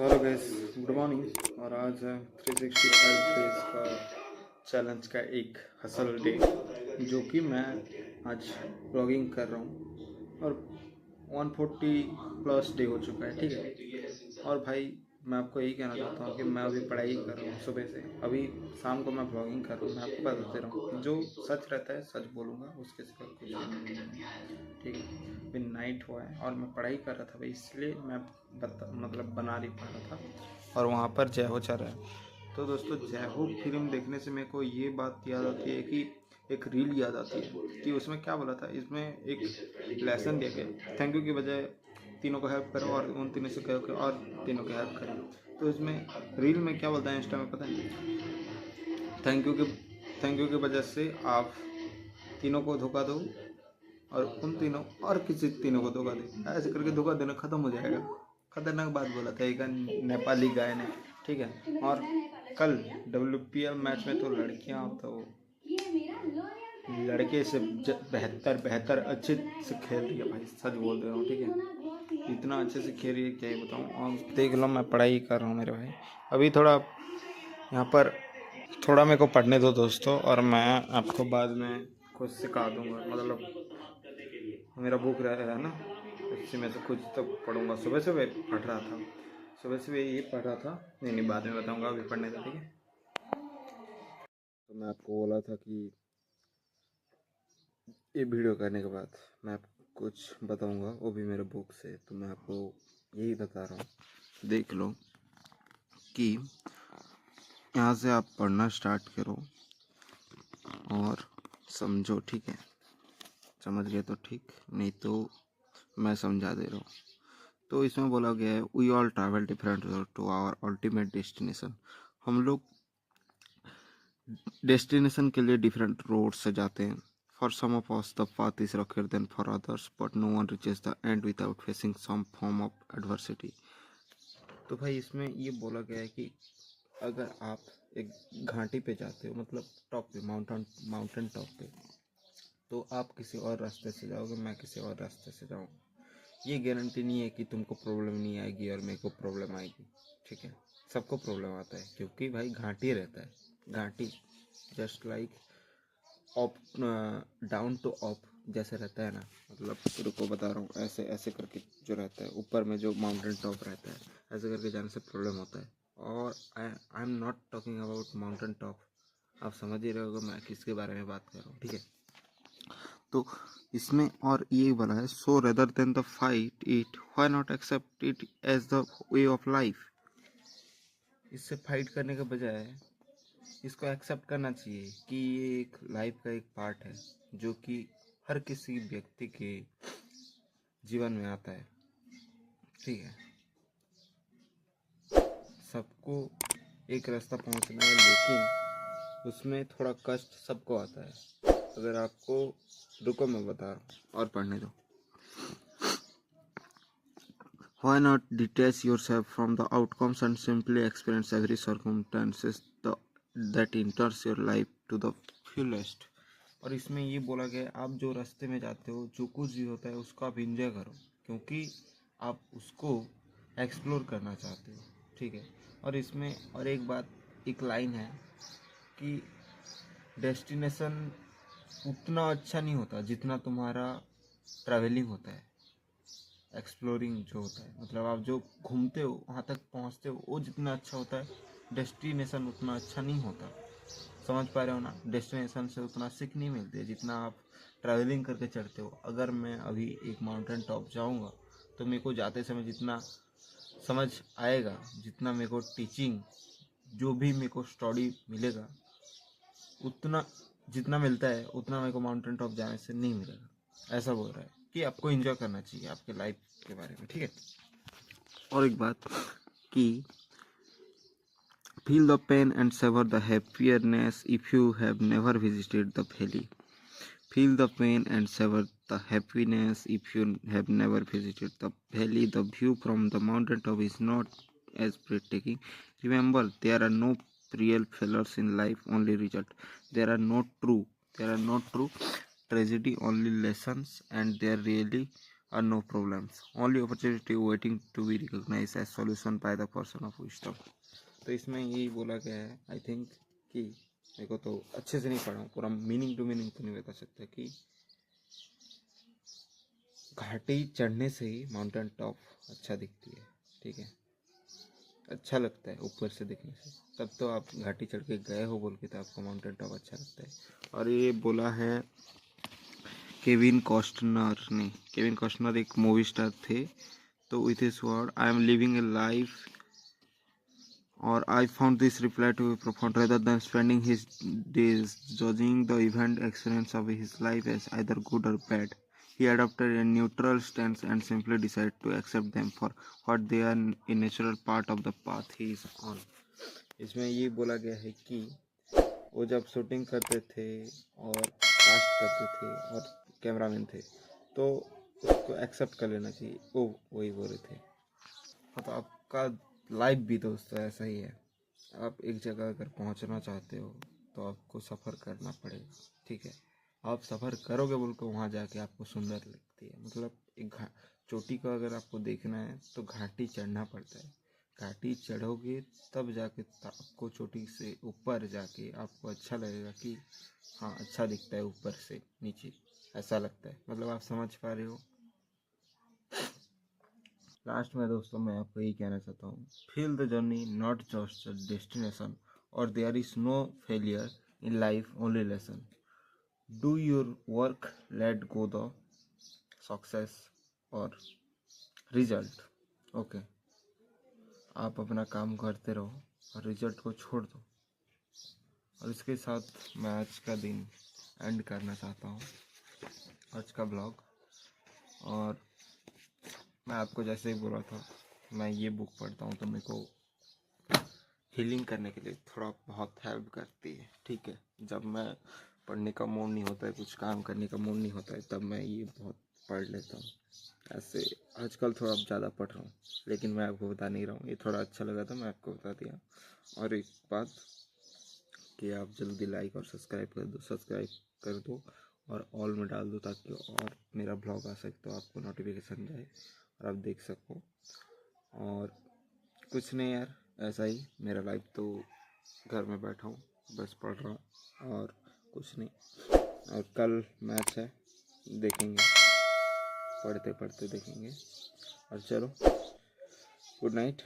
Hello guys, good morning. और आज है 365 डेज का चैलेंज का एक हसल डे, जो कि मैं आज ब्लॉगिंग कर रहा हूँ। और 140 प्लस डे हो चुका है, ठीक है। और भाई मैं आपको यही कहना चाहता हूँ कि मैं अभी पढ़ाई कर रहा हूँ सुबह से, अभी शाम को मैं ब्लॉगिंग कर रहा हूँ। मैं आपको बता दे रहा हूँ, जो सच रहता है सच बोलूँगा, उसके सिवा कुछ नहीं है, ठीक है। अभी नाइट हुआ है और मैं पढ़ाई कर रहा था भाई, इसलिए मैं मतलब बना नहीं पा रहा था। और वहाँ पर जय हो चल रहा है। तो दोस्तों, जय हो फिल्म देखने से मेरे को ये बात याद आती है कि एक रील याद आती है कि उसमें क्या बोला था। इसमें एक लेसन दिया गया, थैंक यू की बजाय तीनों को हेल्प करो और उन तीनों से कहो कि और तीनों को हेल्प करें। तो इसमें रील में क्या बोलता है इंस्टा में, पता है? थैंक यू के थैंक यू की वजह से आप तीनों को धोखा दो और उन तीनों और किसी तीनों को धोखा दे, ऐसे करके धोखा देना खत्म हो जाएगा। खतरनाक बात बोला था एक नेपाली गाय ने, ठीक है। और कल WPL मैच में तो लड़कियां तो लड़के से बेहतर अच्छे से खेल रही है भाई, सच बोल रहा हूँ, ठीक है। इतना अच्छे से खेल रही है, क्या ही बताऊँ। और देख लो, मैं पढ़ाई कर रहा हूँ मेरे भाई। अभी थोड़ा यहाँ पर थोड़ा मेरे को पढ़ने दो दोस्तों, और मैं आपको बाद में कुछ सिखा दूंगा। मतलब मेरा बुक रहा है ना, उससे मैं तो कुछ तो पढ़ूंगा। सुबह सुबह पढ़ रहा था, सुबह सुबह ये पढ़ रहा था। नहीं, बाद में बताऊंगा, अभी पढ़ने का, ठीक है। तो मैं आपको बोला था कि ये वीडियो करने के बाद मैं आपको कुछ बताऊंगा, वो भी मेरे बुक से। तो मैं आपको यही बता रहा हूँ, देख लो कि यहाँ से आप पढ़ना स्टार्ट करो और समझो, ठीक है। समझ गए तो ठीक, नहीं तो मैं समझा दे रहा हूँ। तो इसमें बोला गया है, we all travel different to our ultimate destination. हम लोग डेस्टिनेशन के लिए डिफरेंट रोड से जाते हैं। For some of us the path is rocket then for others, but no one reaches the end without facing some form of adversity. तो भाई इसमें ये बोला गया है कि अगर आप एक घाटी पे जाते हो, मतलब टॉप पे, माउंटेन टॉप पे, तो आप किसी और रास्ते से जाओगे, मैं किसी और रास्ते से जाऊँगा। ये गारंटी नहीं है कि तुमको प्रॉब्लम नहीं आएगी और मेरे को प्रॉब्लम आएगी, ठीक है। सबको प्रॉब्लम आता है, क्योंकि भाई घाटी रहता है। घाटी just like up, down to up जैसे रहता है ना। मतलब रुको बता रहा हूँ, ऐसे ऐसे करके जो रहता है ऊपर में, जो माउंटेन टॉप रहता है, ऐसे करके जाने से प्रॉब्लम होता है। और I am not talking about mountain top. आप समझ ही रहे होगे मैं किसके बारे में बात कर रहा हूँ, ठीक है। तो इसमें और ये बोला है, so rather than the fight it, why not accept it as the way of life. इससे फाइट करने के बजाय इसको एक्सेप्ट करना चाहिए कि ये एक लाइफ का एक पार्ट है, जो कि हर किसी व्यक्ति के जीवन में आता है, ठीक है। सबको एक रास्ता पहुंचना है, लेकिन उसमें थोड़ा कष्ट सबको आता है। अगर आपको, रुको मैं बता रहा हूँ और पढ़ने दो। Why not detach yourself from the outcomes and simply experience every circumstances that enters your life to the fullest? और इसमें ये बोला गया है, आप जो रास्ते में जाते हो, जो कुछ भी होता है, उसको आप इंजॉय करो, क्योंकि आप उसको एक्सप्लोर करना चाहते हो, ठीक है। और इसमें और एक बात, एक लाइन है कि डेस्टिनेशन उतना अच्छा नहीं होता जितना तुम्हारा ट्रैवलिंग होता है, एक्सप्लोरिंग जो होता है। मतलब आप जो घूमते हो, वहाँ तक पहुँचते हो, वो जितना अच्छा होता है, डेस्टिनेशन उतना अच्छा नहीं होता। समझ पा रहे हो ना? डेस्टिनेशन से उतना सीख नहीं मिलती है जितना आप ट्रैवलिंग करके चढ़ते हो। अगर मैं अभी एक माउंटेन टॉप जाऊँगा, तो मेरे को जाते समय जितना समझ आएगा, जितना मेरे को टीचिंग, जो भी मेरे को स्टडी मिलेगा, उतना जितना मिलता है उतना मेरे को माउंटेन टॉप जाने से नहीं मिलेगा। ऐसा बोल रहा है कि आपको एंजॉय करना चाहिए आपके लाइफ के बारे में, ठीक है। और एक बात कि feel the pain and savor the happiness if you have never visited the valley. Feel the pain and savor the happiness if you have never visited the valley. The view from the mountain top is not as breathtaking. Remember, there are no real failures in life, only result. There are no true tragedy, only lessons, and there really or no problems. Only opportunity waiting to be recognized as solution by the person of wisdom. तो इसमें यही बोला गया है I think कि मेरे को तो अच्छे से नहीं पढ़ा हूँ, पूरा मीनिंग टू मीनिंग तो नहीं बता सकता कि घाटी चढ़ने से ही माउंटेन टॉप अच्छा दिखती है। ठीक है, अच्छा लगता है ऊपर से दिखने से, तब तो आप घाटी चढ़ के गए हो बोल के तो आपको माउंटेन टॉप अच्छा लगता है। और ये बोला है केविन कॉस्टनर ने। केविन कॉस्टनर एक मूवी स्टार थे। तो with his word I am living A life or I found this reply to be profound rather than spending his days judging the event experience of his life as either good or bad. He adopted a neutral stance and simply decided to accept them for what they are, a natural part of the path he is on. इसमें ये बोला गया है कि वो जब shooting करते थे और कास्ट करते थे और कैमरामैन थे तो उसको एक्सेप्ट कर लेना चाहिए, वो वही बोल रहे थे। तो आपका लाइफ भी दोस्तों ऐसा ही है। आप एक जगह अगर पहुंचना चाहते हो तो आपको सफ़र करना पड़ेगा। ठीक है, आप सफ़र करोगे बोल के वहाँ जाके आपको सुंदर लगती है, मतलब एक चोटी को अगर आपको देखना है तो घाटी चढ़ना पड़ता है। घाटी चढ़ोगे तब जाके आपको चोटी से ऊपर जाके आपको अच्छा लगेगा कि हाँ अच्छा दिखता है ऊपर से नीचे, ऐसा लगता है। मतलब आप समझ पा रहे हो। लास्ट में दोस्तों मैं आपको यही कहना चाहता हूँ, feel the journey not just a destination और there is no failure in life, only lesson. Do your work, let go the success और रिजल्ट। ओके, आप अपना काम करते रहो और रिजल्ट को छोड़ दो। और इसके साथ मैं आज का दिन एंड करना चाहता हूँ, आज का ब्लॉग। और मैं आपको जैसे ही बोला था, मैं ये बुक पढ़ता हूँ तो मेरे को हीलिंग करने के लिए थोड़ा बहुत हेल्प करती है। ठीक है, जब मैं पढ़ने का मूड नहीं होता है, कुछ काम करने का मूड नहीं होता है, तब मैं ये बहुत पढ़ लेता हूँ। ऐसे आजकल थोड़ा ज़्यादा पढ़ रहा हूँ, लेकिन मैं आपको बता नहीं रहा हूँ। ये थोड़ा अच्छा लगा था, मैं आपको बता दिया। और एक बात कि आप जल्दी लाइक और सब्सक्राइब कर दो और ऑल में डाल दो, ताकि और मेरा ब्लॉग आ सके तो आपको नोटिफिकेशन जाए और आप देख सको। और कुछ नहीं यार, ऐसा ही मेरा लाइफ। तो घर में बैठा हूँ, बस पढ़ रहा हूँ और कुछ नहीं। और कल मैच है, देखेंगे, पढ़ते पढ़ते देखेंगे। और चलो, गुड नाइट।